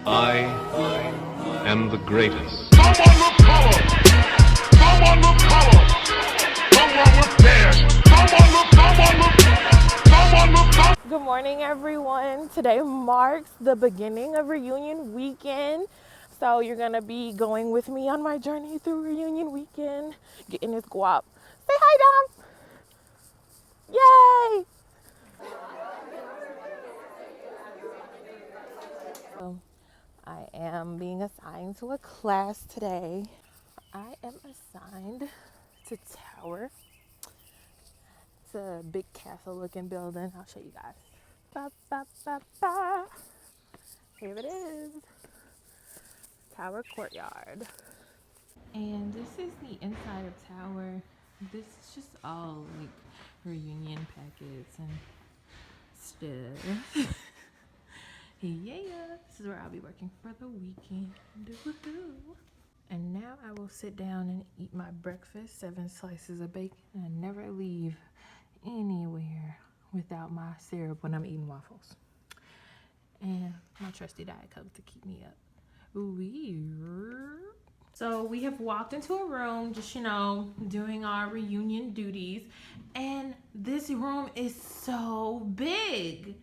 I am the greatest. Someone with color. Someone with color. Someone with dash. Someone with color. Good morning, everyone. Today marks the beginning of reunion weekend. So you're gonna be going with me on my journey through reunion weekend, getting this guap. Say hi, Dom. Yay! I am being assigned to a class today. I am assigned to Tower. It's a big castle-looking building. I'll show you guys. Ba, ba, ba, ba. Here it is. Tower Courtyard. And this is the inside of Tower. This is just all like reunion packets and stuff. Yeah, this is where I'll be working for the weekend. Woo-hoo. And now I will sit down and eat my breakfast, 7 slices of bacon, and never leave anywhere without my syrup when I'm eating waffles. And my trusty Diet Coke to keep me up. Weird. So we have walked into a room, just, doing our reunion duties. And this room is so big.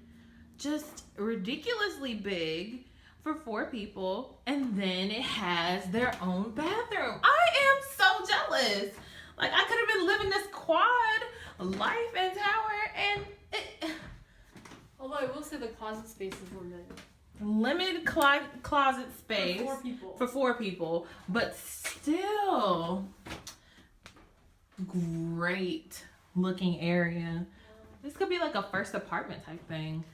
Just ridiculously big for 4 people. And then it has their own bathroom. I am so jealous. Like, I could have been living this quad life in Tower, and although I will say the closet spaces were good. Limited closet space for 4 people, but still great looking area. This could be like a first apartment type thing.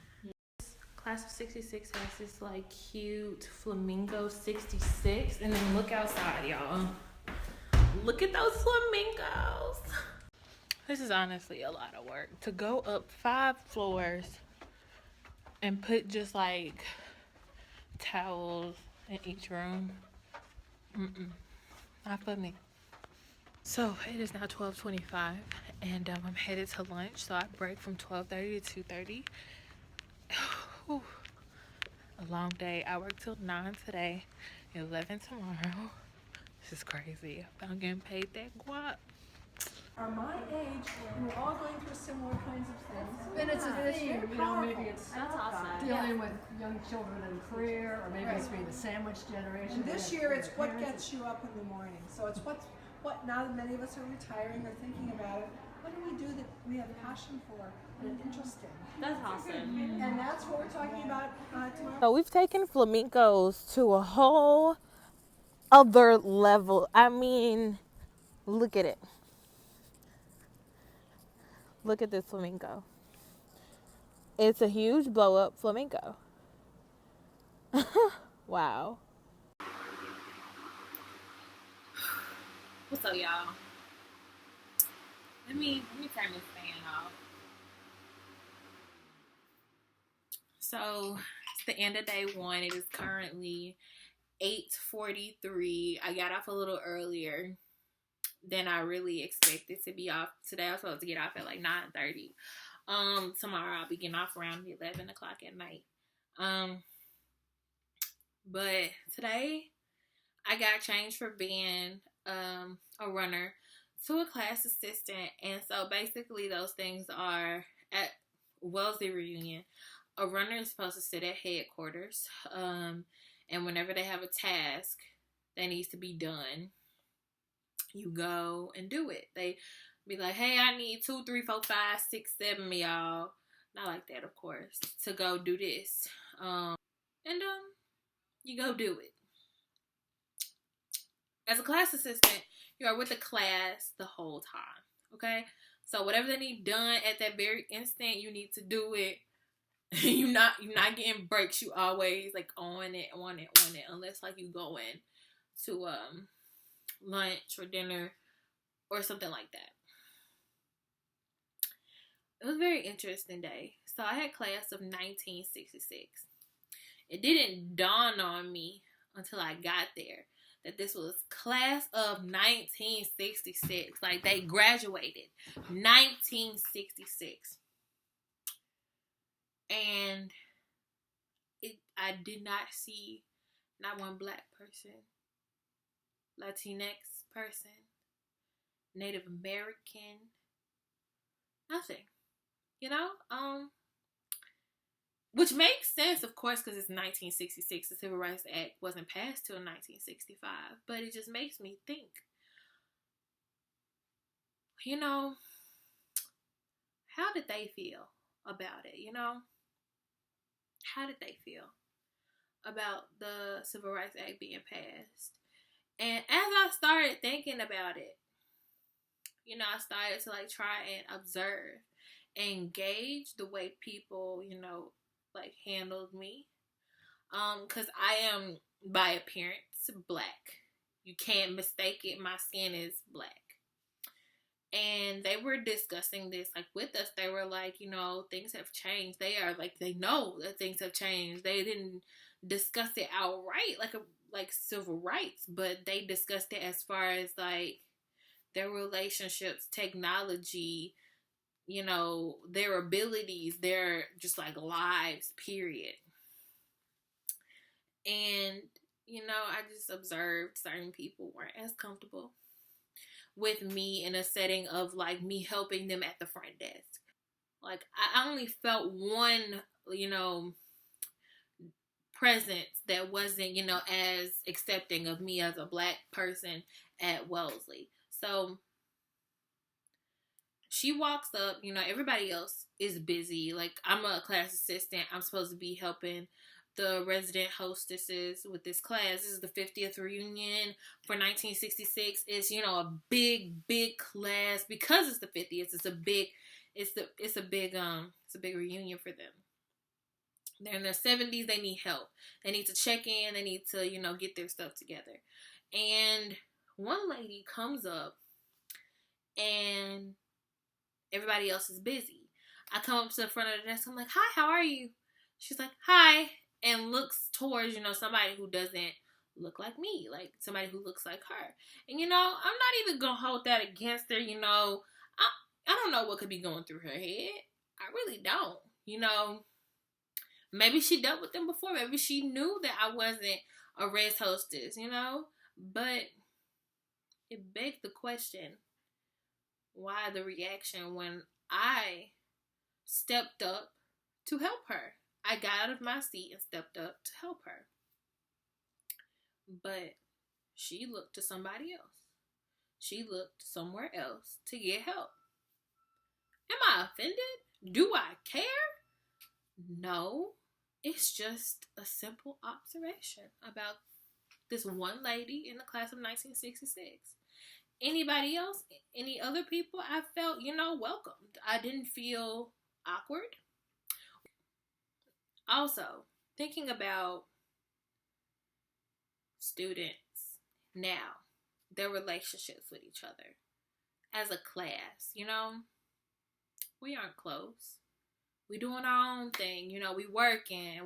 Class of 66 has this like cute flamingo 66, and then look outside, y'all. Look at those flamingos. This is honestly a lot of work to go up 5 floors and put just like towels in each room. Not for me. So it is now 12:25, and I'm headed to lunch. So I break from 12:30 to 2:30. A long day. I work till 9 today, 11 tomorrow. This is crazy. I'm getting paid that guap. Are my age, we're all going through similar kinds of things. and it's a very theme. Maybe it's That's awesome. dealing with young children and career, or maybe it's being the sandwich generation. And this They have year, it's their what parents. gets you up in the morning. So it's what now that many of us are retiring or thinking about it, what do we do that we have passion for and interesting? That's awesome. And that's what we're talking about tomorrow. So we've taken flamingos to a whole other level. I mean, look at it. Look at this flamingo. It's a huge blow up flamingo. Wow. What's up, y'all? Let me turn this fan off. So it's the end of day 1. It is currently 8:43. I got off a little earlier than I really expected to be off. Today I was supposed to get off at like 9:30. Tomorrow I'll be getting off around 11 o'clock at night. But today I got changed for being a runner to a class assistant. And so basically those things are at Wellesley Reunion. A runner is supposed to sit at headquarters. And whenever they have a task that needs to be done, you go and do it. They be like, hey, I need 2, 3, 4, 5, 6, 7 of y'all. Not like that, of course. To go do this. You go do it. As a class assistant, you are with the class the whole time. Okay? So whatever they need done at that very instant, you need to do it. You're not getting breaks. You always like on it, unless like you go in to lunch or dinner or something like that. It was a very interesting day. So I had class of 1966. It didn't dawn on me until I got there that this was class of 1966. Like, they graduated 1966. And I did not see Not one black person, Latinx person, Native American, nothing. You know? Which makes sense, of course, because it's 1966. The Civil Rights Act wasn't passed till 1965. But it just makes me think, you know, how did they feel about it, you know? How did they feel about the Civil Rights Act being passed? And as I started thinking about it, you know, I started to like try and observe and gauge the way people, you know, like handled me. Cause I am by appearance black. You can't mistake it. My skin is black. And they were discussing this like with us. They were like, you know, things have changed. They are like, they know that things have changed. They didn't discuss it outright like civil rights, but they discussed it as far as like their relationships, technology, you know, their abilities, their just like lives, period. And, you know, I just observed certain people weren't as comfortable with me in a setting of like me helping them at the front desk. Like I only felt one, you know, presence that wasn't, you know, as accepting of me as a black person at Wellesley. So she walks up, you know, everybody else is busy. Like I'm a class assistant. I'm supposed to be helping the resident hostesses with this class. This is the 50th reunion for 1966. It's, you know, a big class because it's the 50th. It's a big reunion for them. They're in their 70s. They need help. They need to check in. They need to, you know, get their stuff together. And one lady comes up and everybody else is busy. I come up to the front of the desk. I'm like, hi, how are you? She's like, hi. And looks towards, you know, somebody who doesn't look like me, like somebody who looks like her. And, you know, I'm not even going to hold that against her, you know. I don't know what could be going through her head. I really don't. You know, maybe she dealt with them before. Maybe she knew that I wasn't a res hostess, you know. But it begs the question, why the reaction when I stepped up to help her? I got out of my seat and stepped up to help her. But she looked to somebody else. She looked somewhere else to get help. Am I offended? Do I care? No. It's just a simple observation about this one lady in the class of 1966. Anybody else, any other people, I felt, you know, welcomed. I didn't feel awkward. Also, thinking about students now, their relationships with each other as a class, you know, we aren't close. We doing our own thing, you know, we working,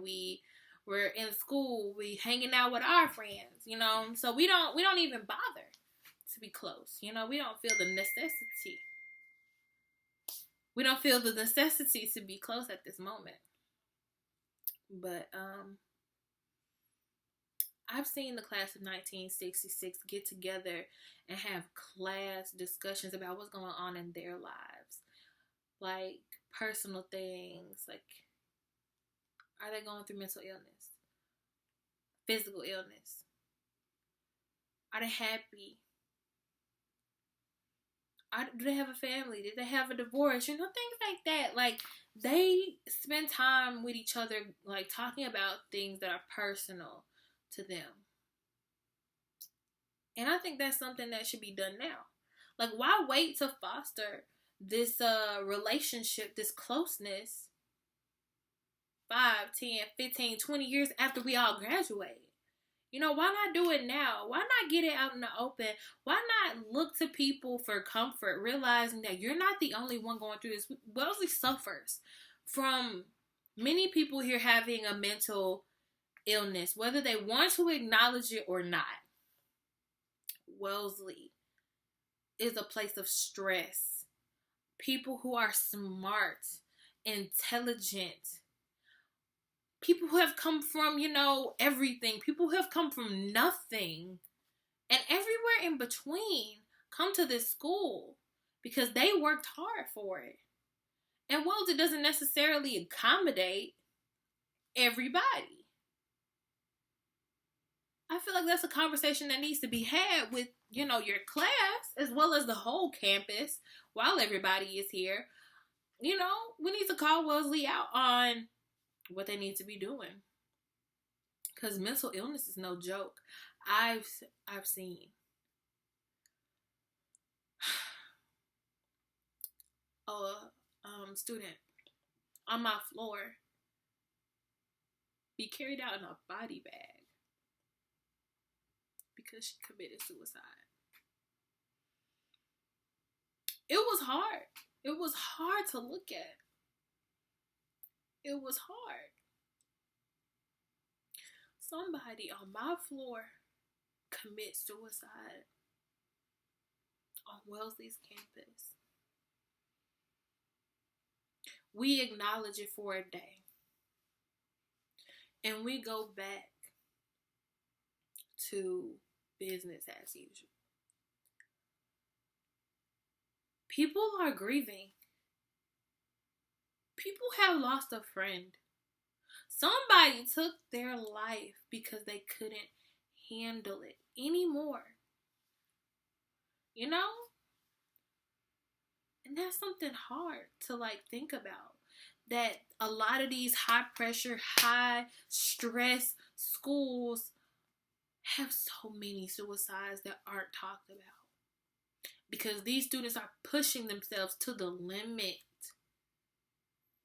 we're in school, we hanging out with our friends, you know, so we don't even bother to be close, you know, we don't feel the necessity. We don't feel the necessity to be close at this moment. But I've seen the class of 1966 get together and have class discussions about what's going on in their lives. Like personal things, like are they going through mental illness? Physical illness? Are they happy? Do they have a family? Did they have a divorce? You know, things like that. Like, they spend time with each other, like, talking about things that are personal to them. And I think that's something that should be done now. Like, why wait to foster this relationship, this closeness 5, 10, 15, 20 years after we all graduate? You know, why not do it now? Why not get it out in the open? Why not look to people for comfort, realizing that you're not the only one going through this? Wellesley suffers from many people here having a mental illness, whether they want to acknowledge it or not. Wellesley is a place of stress. People who are smart, intelligent, people who have come from, you know, everything. People who have come from nothing and everywhere in between come to this school because they worked hard for it. And Wellesley doesn't necessarily accommodate everybody. I feel like that's a conversation that needs to be had with, you know, your class as well as the whole campus while everybody is here. You know, we need to call Wellesley out on what they need to be doing. Because mental illness is no joke. I've seen a student on my floor be carried out in a body bag because she committed suicide. It was hard. It was hard to look at. It was hard. Somebody on my floor commit suicide on Wellesley's campus. We acknowledge it for a day. And we go back to business as usual. People are grieving. People have lost a friend. Somebody took their life because they couldn't handle it anymore. You know? And that's something hard to think about. That a lot of these high pressure, high stress schools have so many suicides that aren't talked about. Because these students are pushing themselves to the limit.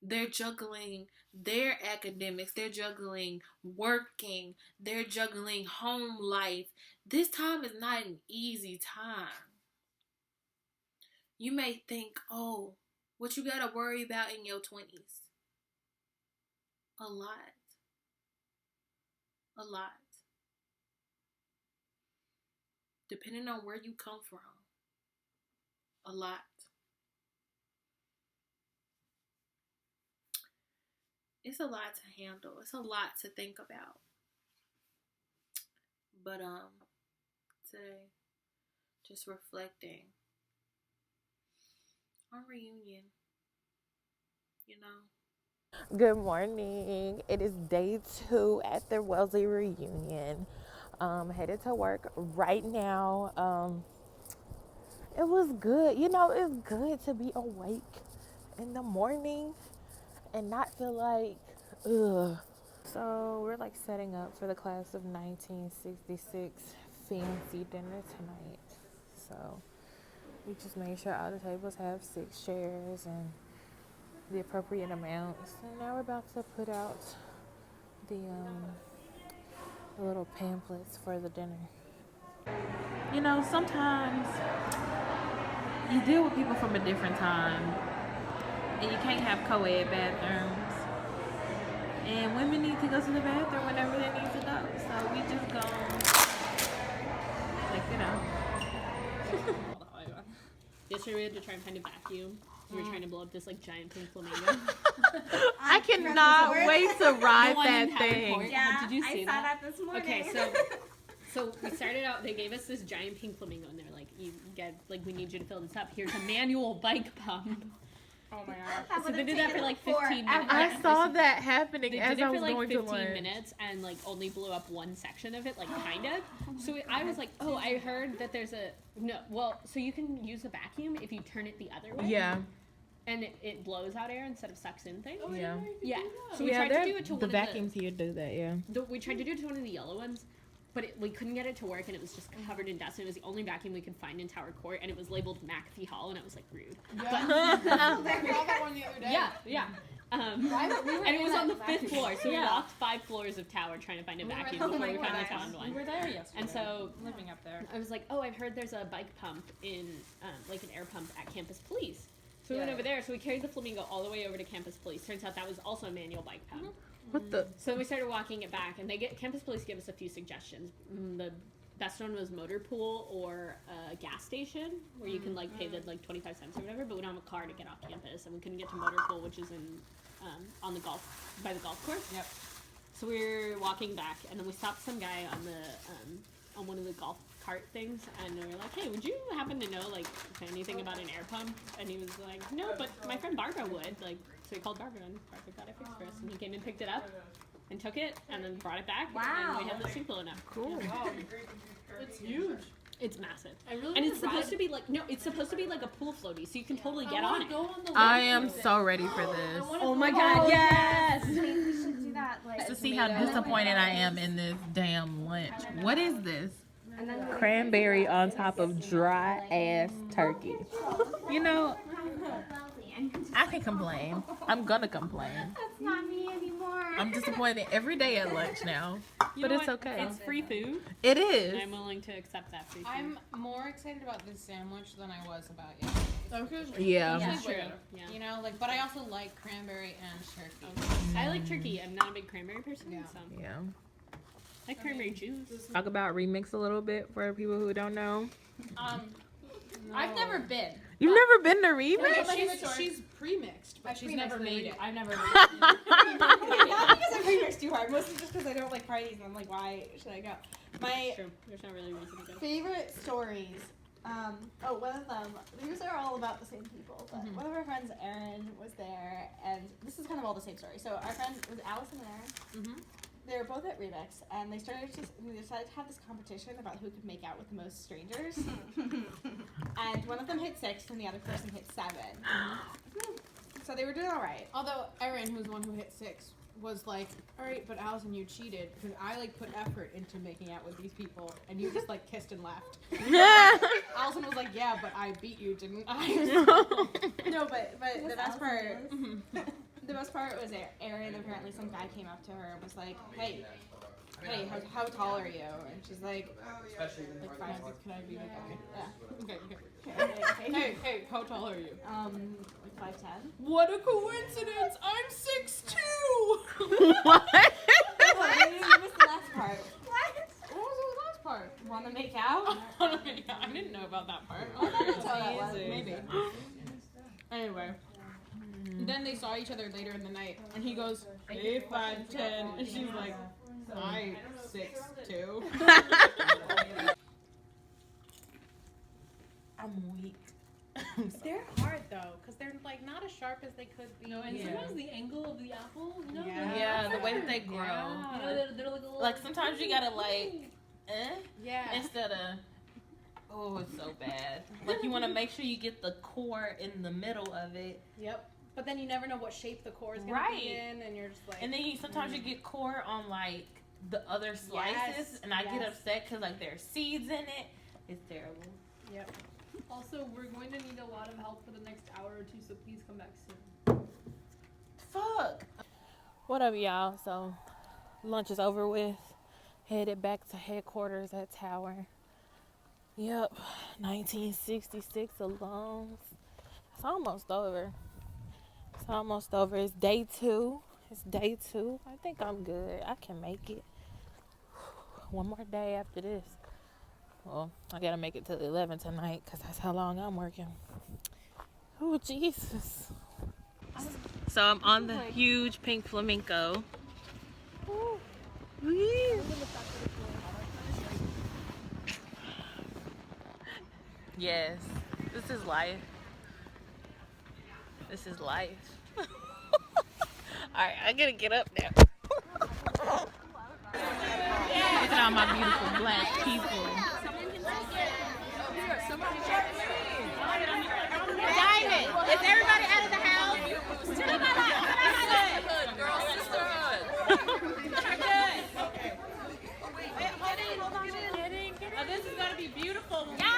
They're juggling their academics. They're juggling working. They're juggling home life. This time is not an easy time. You may think, oh, what you gotta worry about in your 20s? A lot. A lot. Depending on where you come from. A lot. It's a lot to handle. It's a lot to think about. But today, just reflecting on reunion, you know. Good morning. It is day 2 at the Wellesley Reunion. Headed to work right now. It was good. You know, it's good to be awake in the morning and not feel like, ugh. So we're setting up for the class of 1966 fancy dinner tonight. So we just made sure all the tables have 6 chairs and the appropriate amounts. And now we're about to put out the little pamphlets for the dinner. You know, sometimes you deal with people from a different time and you can't have co-ed bathrooms. And women need to go to the bathroom whenever they need to go. So we just go, Yesterday we had to try and find a vacuum. We were trying to blow up this giant pink flamingo. I cannot wait to ride that thing. Yeah, did you see I saw that this morning. Okay, so we started out. They gave us this giant pink flamingo, and they're like, "You get we need you to fill this up. Here's a manual bike pump." Oh my gosh. So they did that for 15 minutes. I saw that happening They as did it I was for going to 15 lunch. minutes and only blew up one section of it, kind of. So I was like, oh, I heard that there's so you can use a vacuum if you turn it the other way. Yeah. And it blows out air instead of sucks in things. Oh, yeah. Yeah. So we tried to do it to the one vacuums here do that, yeah. we tried to do it to one of the yellow ones, but we couldn't get it to work, and it was just covered in dust. And it was the only vacuum we could find in Tower Court, and it was labeled McAfee Hall, and I was rude. Yeah. We saw that one the other day. Yeah. And it was on the 5th floor, so we walked 5 floors of Tower trying to find a vacuum before we finally found one. We were there yesterday. And so living up there. I was like, oh, I've heard there's a bike pump in, an air pump at Campus Police. So we went over there, so we carried the flamingo all the way over to Campus Police. Turns out that was also a manual bike pump. What the? So we started walking it back, and Campus Police gave us a few suggestions. The best one was motor pool or a gas station, where you can pay the 25 cents or whatever, but we don't have a car to get off campus, and we couldn't get to motor pool, which is in by the golf course. Yep. So we were walking back, and then we stopped some guy on the on one of the golf cart things, and we were like, "Hey, would you happen to know like anything about an air pump?" And he was like, "No, but my friend Barbara would." Like, so he called Barbara, and Barbara got it fixed for us, and he came and picked it up, and took it, and then brought it back. Wow. And we had the sink blown up. Cool. Yeah. Wow. It's huge. It's massive. I really And wanna it's supposed ride- to be like it's supposed to be like a pool floaty, so you can totally get I on wanna it. go on the I lake am with it. so ready for this. I wanna Oh go my on god, the- yes! We should do that. Like, To see how disappointed I am in this damn lunch. What is this? Cranberry on top of dry ass turkey. You know, I can complain. I'm gonna complain. That's not me anymore. I'm disappointed every day at lunch now. You But know it's what? okay. It's free food, It and is. I'm willing to accept that free food. I'm more excited about this sandwich than I was about yesterday. Yeah. That's true. Yeah. You know, like, but I also like cranberry and turkey. I like turkey. I'm not a big cranberry person, Yeah. so Yeah. I like cranberry juice. Talk about remix a little bit for people who don't know. I've never been. You've never been to remix? Like, she's pre-mixed, but she's never made it. I've never. Not because I pre-mixed too hard, mostly just because I don't like parties, and I'm like, why should I go? My True. There's not really a reason to go. favorite stories. One of them. These are all about the same people, but one of our friends, Erin, was there, and this is kind of all the same story. So our friends, it was Alice and Erin. They were both at Remix, and they decided to have this competition about who could make out with the most strangers. And one of them hit 6, and the other person hit 7. So they were doing all right. Although Erin, who's the one who hit 6, was like, all right, but Allison, you cheated because I like put effort into making out with these people, and you just like kissed and left. Allison was like, yeah, but I beat you, didn't I? No, but the best part, the best part was Erin. Apparently, some guy came up to her and was like, "Hey, how tall are you?" And she's like, Like 5'6", can I be like, okay. "Yeah, Okay. Hey, how tall are you? like 5'10". What a coincidence! I'm 6'2". What? What? You missed the last part. What was the last part? Want to make out? I didn't know about that part. I thought that's how that was. Maybe. Anyway. Then they saw each other later in the night, and he goes, hey, 5'10", and she's like, I 6'2". I'm weak. They're hard though, because they're like not as sharp as they could be. No, and sometimes the angle of the apple, you know? Yeah, the way that they grow. You know, they're like a little... Like sometimes you gotta like, Yeah. instead of, oh, it's so bad. Like you want to make sure you get the core in the middle of it. Yep. But then you never know what shape the core is gonna Right. be in, and you're just like. And then sometimes you get core on like the other slices, Yes, and I get yes. upset because like there's seeds in it. It's terrible. Yep. Also, we're going to need a lot of help for the next hour or two, so please come back soon. Fuck. What up, y'all? So, lunch is over with. Headed back to headquarters at Tower. Yep, 1966 alone. It's almost over. It's almost over. It's day 2. I think I'm good. I can make it. One more day after this. Well, I gotta make it to 11 tonight because that's how long I'm working. Oh, Jesus. So I'm on the huge pink flamingo. Yes, this is life. This is life. Alright, I gotta get up now. Look at all my beautiful black people. Diamond, is everybody out of the house? Oh, this is gonna be beautiful when we all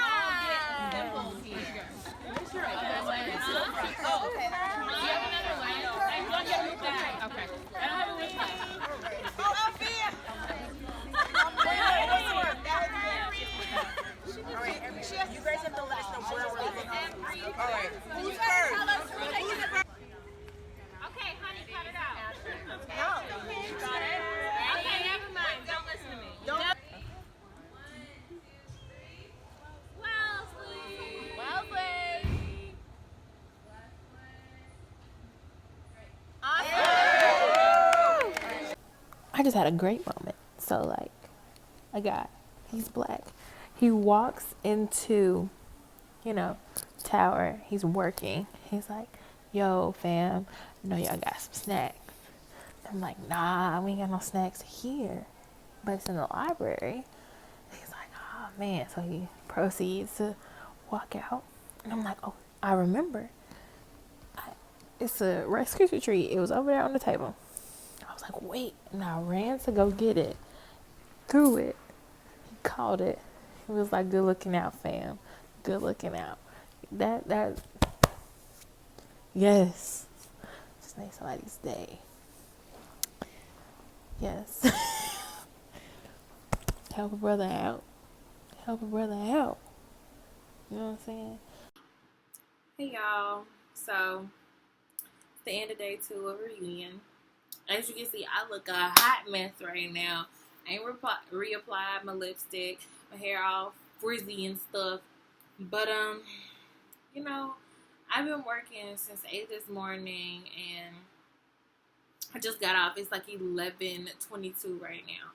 get dimples here. Oh, okay. Do you have another way? I'm gonna get it back. Okay. I don't have a wig. You guys have to let us know where we're going. All right. Who's first? I just had a great moment. So like, a guy, he's black. He walks into, tower. He's working. He's like, yo, fam, I know y'all got some snacks. I'm like, nah, we ain't got no snacks here, but it's in the library. He's like, oh man. So he proceeds to walk out, and I'm like, oh, I remember. It's a Rice Krispie treat. It was over there on the table. I was like, wait, and I ran to go get it. Threw it. He caught it. He was like, good looking out, fam. Good looking out. That. Yes. Just made somebody's day. Yes. Help a brother out. Help a brother out. You know what I'm saying? Hey y'all. So, it's the end of day 2 of reunion. As you can see, I look a hot mess right now. I ain't reapplied my lipstick. My hair all frizzy and stuff. But, I've been working since 8 this morning, and I just got off. It's like 11:22 right now.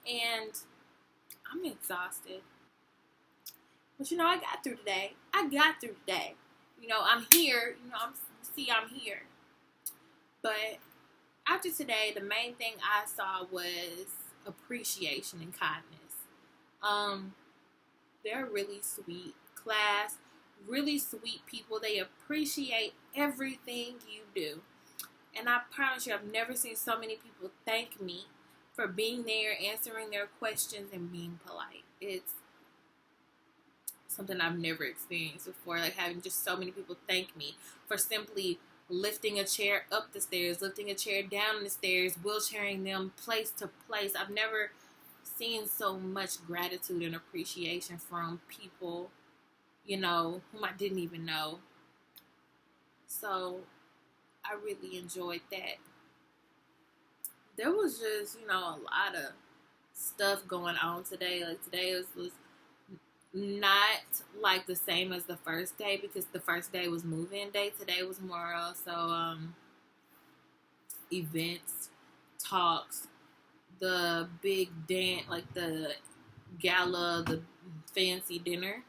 And I'm exhausted. But, I got through today. I'm here. I'm here. But after today, the main thing I saw was appreciation and kindness. They're really sweet class, really sweet people. They appreciate everything you do. And I promise you, I've never seen so many people thank me for being there, answering their questions, and being polite. It's something I've never experienced before, like having just so many people thank me for simply lifting a chair up the stairs, lifting a chair down the stairs, wheelchairing them place to place. I've never seen so much gratitude and appreciation from people, whom I didn't even know. So I really enjoyed that. There was just, a lot of stuff going on today. Like today was not like the same as the first day, because the first day was move-in day. Today was more also events, talks, the big dance, like the gala, the fancy dinner.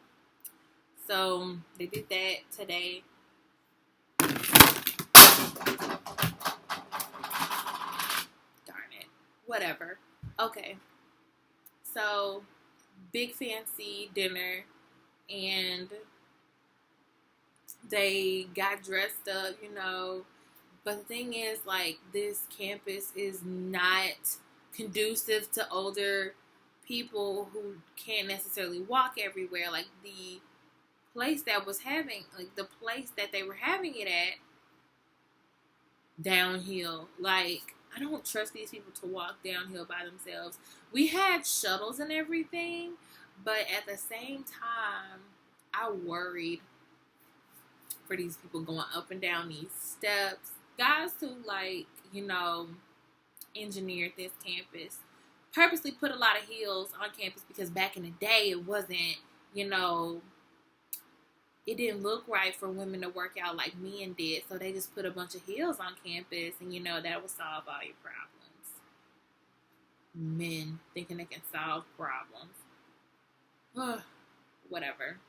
So they did that today. Darn it. Whatever. Okay. So big fancy dinner, and they got dressed up, but the thing is, like, this campus is not conducive to older people who can't necessarily walk everywhere. Like the place that they were having it at, downhill. Like, I don't trust these people to walk downhill by themselves. We had shuttles and everything, but at the same time, I worried for these people going up and down these steps. Guys who, engineered this campus purposely put a lot of heels on campus, because back in the day, it wasn't, it didn't look right for women to work out like men did. So they just put a bunch of heels on campus, and that would solve all your problems. Men thinking they can solve problems. Whatever.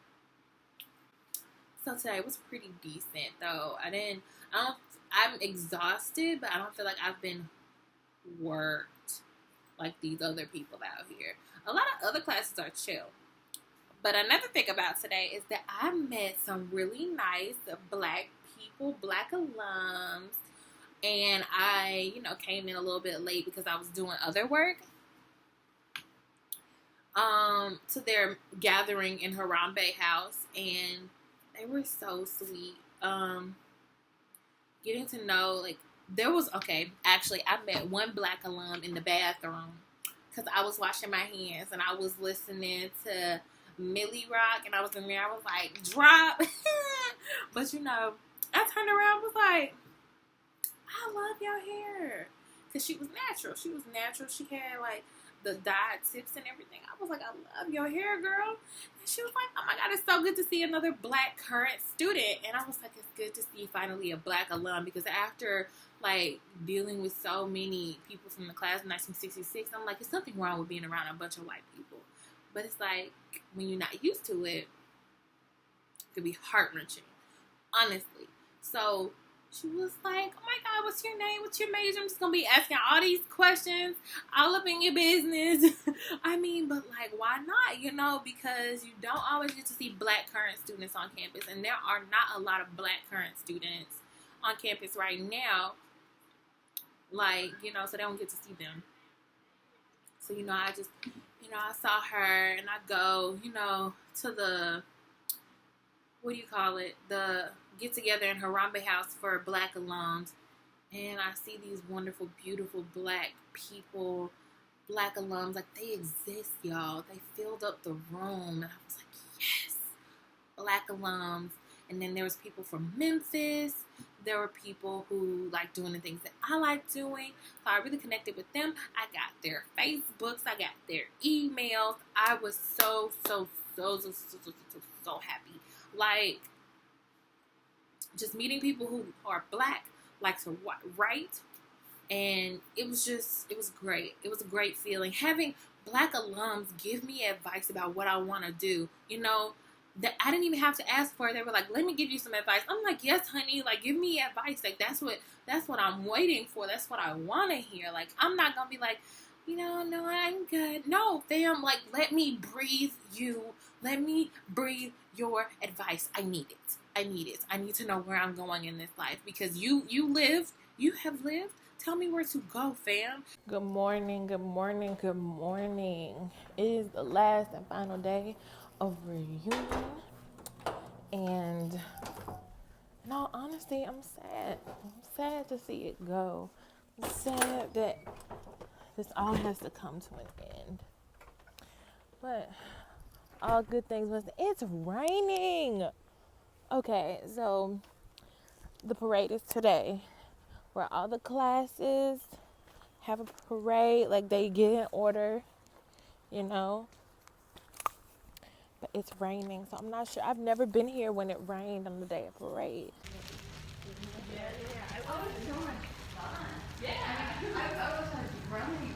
So today was pretty decent, though. I'm exhausted, but I don't feel like I've been worked like these other people out here. A lot of other classes are chill. But another thing about today is that I met some really nice black people, black alums, and I, came in a little bit late because I was doing other work. To their gathering in Harambe House, and they were so sweet. Getting to know, actually, I met one black alum in the bathroom because I was washing my hands and I was listening to Millie Rock, and I was in there, I was like, drop. But I turned around and was like, I love your hair. Because she was natural. She had the dyed tips and everything. I was like, I love your hair, girl. And she was like, oh my God, it's so good to see another Black current student. And I was like, it's good to see finally a Black alum, because after like dealing with so many people from the class of 1966, I'm like, there's nothing wrong with being around a bunch of white people. But it's like, when you're not used to it, it could be heart-wrenching, honestly. So she was like, oh my God, what's your name? What's your major? I'm just going to be asking all these questions all up in your business. I mean, but like, why not? You know, because you don't always get to see Black current students on campus. And there are not a lot of Black current students on campus right now. Like, you know, so they don't get to see them. So, you know, I just, you know, I saw her and I go, you know, to the, what do you call it? The get together in Harambe House for Black alums. And I see these wonderful, beautiful Black people, Black alums, like they exist, y'all. They filled up the room. And I was like, yes, Black alums. And then there was people from Memphis. There were people who like doing the things that I like doing. So I really connected with them. I got their Facebooks. I got their emails. I was so happy. Like, just meeting people who are Black, like to write. And it was great. It was a great feeling. Having Black alums give me advice about what I want to do. You know, that I didn't even have to ask for it. They were like, let me give you some advice. I'm like, yes, honey, like give me advice. Like that's what I'm waiting for. That's what I want to hear. Like, I'm not going to be like, you know, no, I'm good. No, fam, like let me breathe you. Let me breathe your advice. I need it. I need to know where I'm going in this life, because you have lived. Tell me where to go, fam. Good morning, good morning, good morning. It is the last and final day of reunion, and in all honesty, I'm sad. I'm sad to see it go. I'm sad that this all has to come to an end. But all good things must. It's raining. Okay, so the parade is today, where all the classes have a parade, like they get in order, you know. But it's raining, so I'm not sure. I've never been here when it rained on the day of parade. I was so much fun. Yeah, I was like running.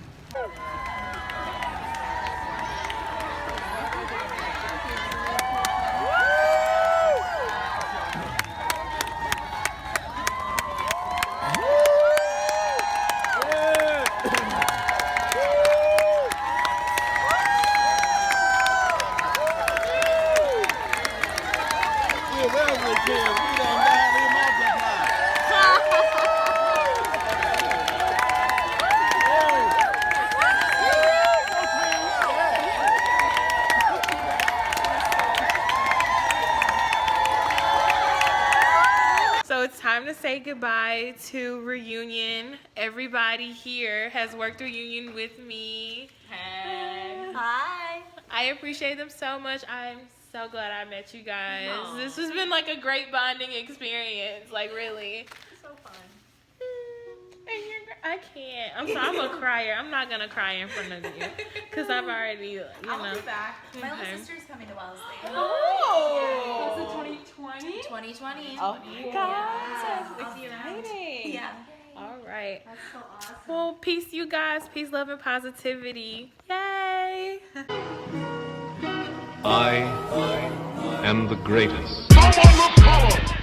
It's time to say goodbye to reunion. Everybody here has worked reunion with me. Hey. Hi. I appreciate them so much. I'm so glad I met you guys. Aww. This has been like a great bonding experience. Like really. It's so fun. I can't. I'm sorry. I'm a crier. I'm not gonna cry in front of you because I've already, you know. I'll be back. My Okay. little sister's coming to Wellesley. Oh. Was it 2020? 2020. Oh my God. Yeah. I'll be around. Exciting. Yeah. All right. That's so awesome. Well, peace, you guys. Peace, love, and positivity. Yay. I am the greatest. Someone of color.